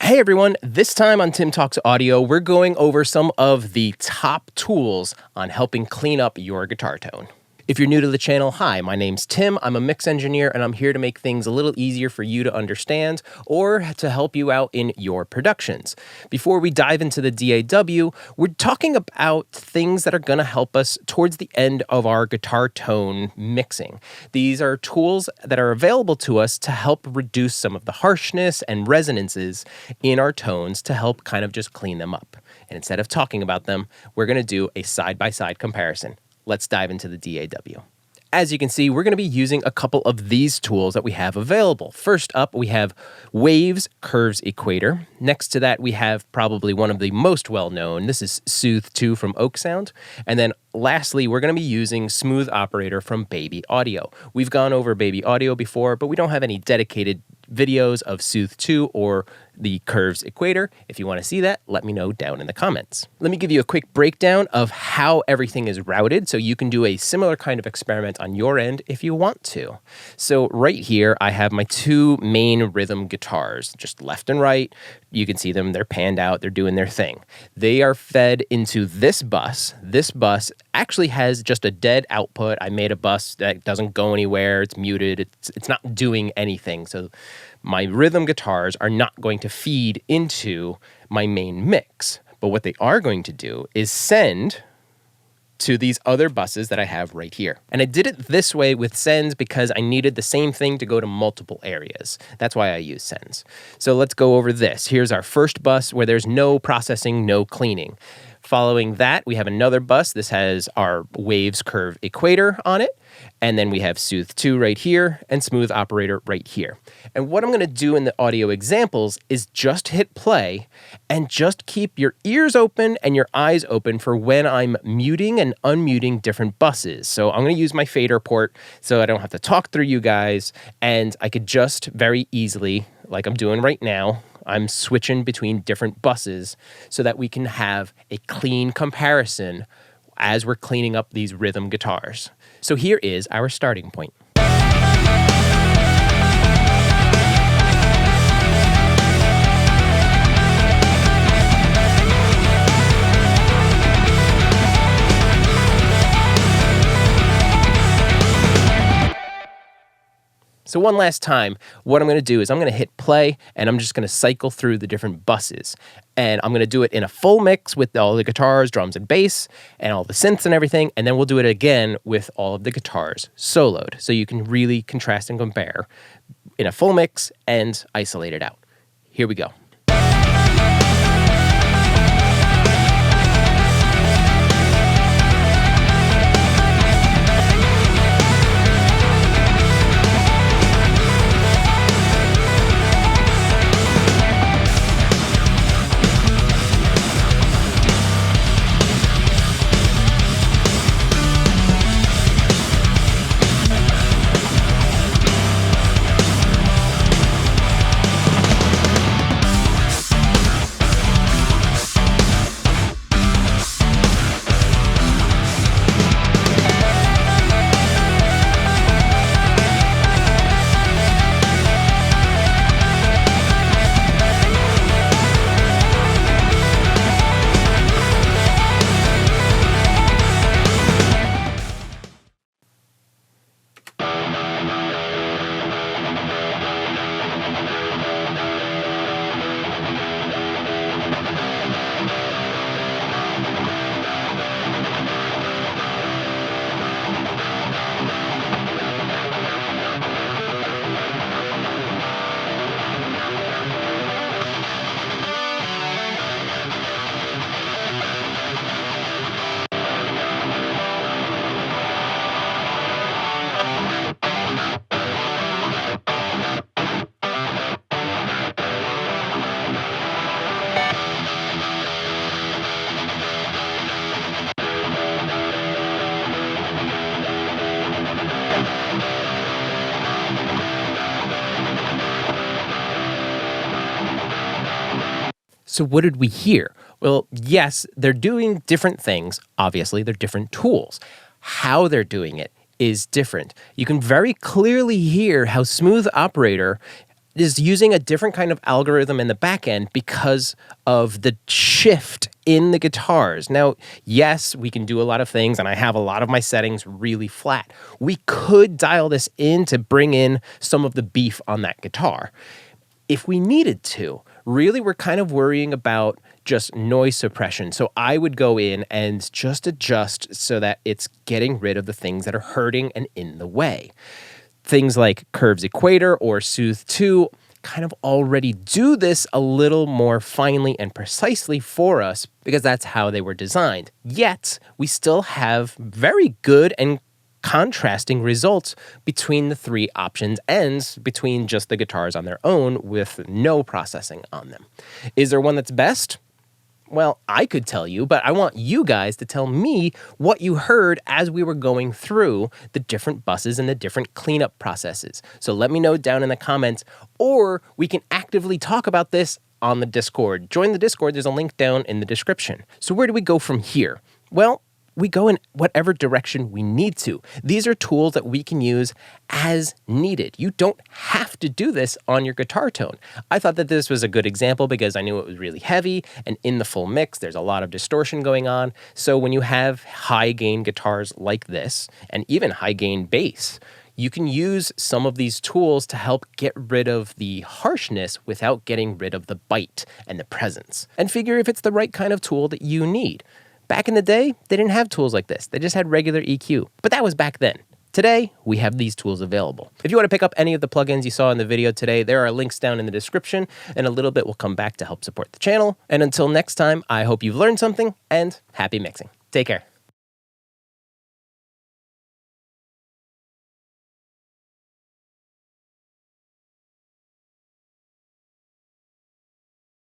Hey everyone, this time on Tim Talks Audio, we're going over some of the top tools on helping clean up your guitar tone. If you're new to the channel, hi, my name's Tim. I'm a mix engineer and I'm here to make things a little easier for you to understand or to help you out in your productions. Before we dive into the DAW, we're talking about things that are going to help us towards the end of our guitar tone mixing. These are tools that are available to us to help reduce some of the harshness and resonances in our tones to help kind of just clean them up. And instead of talking about them, we're going to do a side-by-side comparison. Let's dive into the DAW. As you can see, we're going to be using a couple of these tools that we have available. First up, we have Waves Curves Equator. Next to that, we have probably one of the most well-known. This is Soothe2 from Oeksound. And then lastly, we're going to be using Smooth Operator from Baby Audio. We've gone over Baby Audio before, but we don't have any dedicated videos of Soothe2 or the Curves Equator. If you want to see that, let me know down in the comments. Let me give you a quick breakdown of how everything is routed so you can do a similar kind of experiment on your end if you want to. So right here, I have my two main rhythm guitars, just left and right. You can see them, they're panned out, they're doing their thing. They are fed into this bus. This bus actually has just a dead output. I made a bus that doesn't go anywhere, it's muted, it's not doing anything. So my rhythm guitars are not going to feed into my main mix. But what they are going to do is send to these other buses that I have right here. And I did it this way with sends because I needed the same thing to go to multiple areas. That's why I use sends. So let's go over this. Here's our first bus where there's no processing, no cleaning. Following that, we have another bus. This has our Waves Curve Equator on it. And then we have Soothe2 right here and Smooth Operator right here. And what I'm going to do in the audio examples is just hit play and just keep your ears open and your eyes open for when I'm muting and unmuting different buses. So I'm going to use my fader port so I don't have to talk through you guys. And I could just very easily, like I'm doing right now, I'm switching between different buses so that we can have a clean comparison as we're cleaning up these rhythm guitars. So here is our starting point. So one last time, what I'm going to do is I'm going to hit play and I'm just going to cycle through the different buses. And I'm going to do it in a full mix with all the guitars, drums, and bass, and all the synths and everything. And then we'll do it again with all of the guitars soloed. So you can really contrast and compare in a full mix and isolate it out. Here we go. So what did we hear? Well, yes, they're doing different things. Obviously, they're different tools. How they're doing it is different. You can very clearly hear how Smooth Operator is using a different kind of algorithm in the back end because of the shift in the guitars. Now, yes, we can do a lot of things, and I have a lot of my settings really flat. We could dial this in to bring in some of the beef on that guitar if we needed to. Really, we're kind of worrying about just noise suppression. So I would go in and just adjust so that it's getting rid of the things that are hurting and in the way. Things like Curves Equator or Soothe2 kind of already do this a little more finely and precisely for us because that's how they were designed. Yet, we still have very good and contrasting results between the three options and between just the guitars on their own with no processing on them. Is there one that's best? Well, I could tell you, but I want you guys to tell me what you heard as we were going through the different buses and the different cleanup processes. So let me know down in the comments, or we can actively talk about this on the Discord. Join the Discord, there's a link down in the description. So where do we go from here? Well, we go in whatever direction we need to. These are tools that we can use as needed. You don't have to do this on your guitar tone. I thought that this was a good example because I knew it was really heavy, and in the full mix, there's a lot of distortion going on. So when you have high gain guitars like this, and even high gain bass, you can use some of these tools to help get rid of the harshness without getting rid of the bite and the presence. And figure if it's the right kind of tool that you need. Back in the day, they didn't have tools like this. They just had regular EQ. But that was back then. Today, we have these tools available. If you want to pick up any of the plugins you saw in the video today, there are links down in the description, and a little bit will come back to help support the channel. And until next time, I hope you've learned something, and happy mixing. Take care.